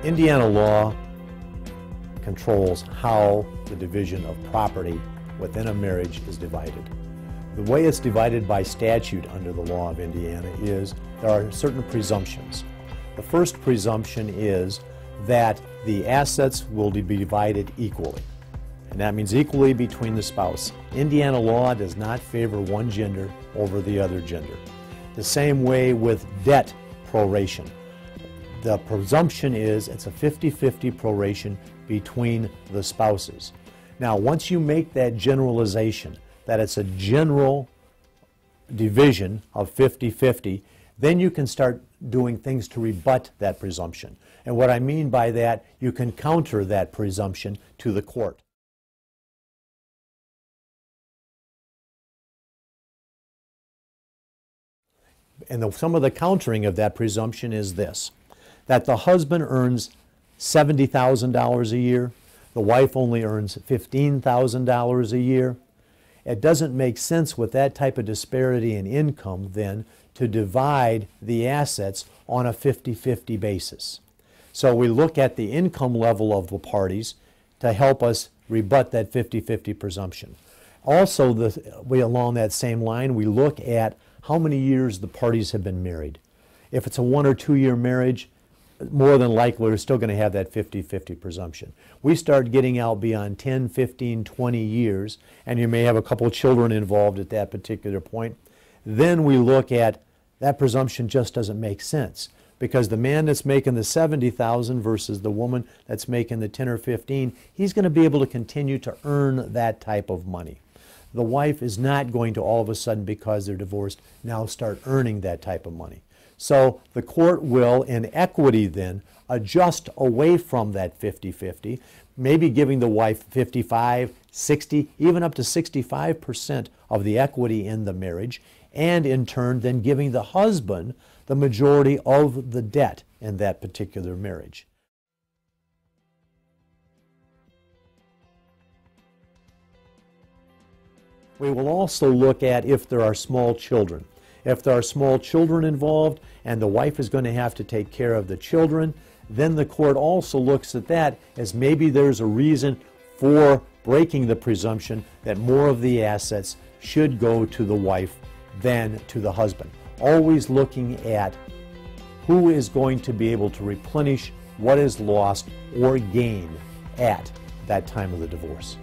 Indiana law controls how the division of property within a marriage is divided. The way it's divided by statute under the law of Indiana is there are certain presumptions. The first presumption is that the assets will be divided equally, and that means equally between the spouse. Indiana law does not favor one gender over the other gender. The same way with debt proration. The presumption is it's a 50-50 proration between the spouses. Now, once you make that generalization, that it's a general division of 50-50, then you can start doing things to rebut that presumption. And what I mean by that, you can counter that presumption to the court. And some of the countering of that presumption is this, that the husband earns $70,000 a year, the wife only earns $15,000 a year. It doesn't make sense with that type of disparity in income then to divide the assets on a 50-50 basis. So we look at the income level of the parties to help us rebut that 50-50 presumption. Also, along that same line, we look at how many years the parties have been married. If it's a 1 or 2 year marriage, more than likely we're still going to have that 50-50 presumption. We start getting out beyond 10, 15, 20 years, and you may have a couple of children involved at that particular point. Then we look at that presumption just doesn't make sense, because the man that's making the $70,000 versus the woman that's making the 10 or 15, he's going to be able to continue to earn that type of money. The wife is not going to all of a sudden, because they're divorced, now start earning that type of money. So the court will, in equity then, adjust away from that 50-50, maybe giving the wife 55, 60, even up to 65% of the equity in the marriage, and in turn then giving the husband the majority of the debt in that particular marriage. We will also look at if there are small children. If there are small children involved and the wife is going to have to take care of the children, then the court also looks at that as maybe there's a reason for breaking the presumption that more of the assets should go to the wife than to the husband. Always looking at who is going to be able to replenish what is lost or gained at that time of the divorce.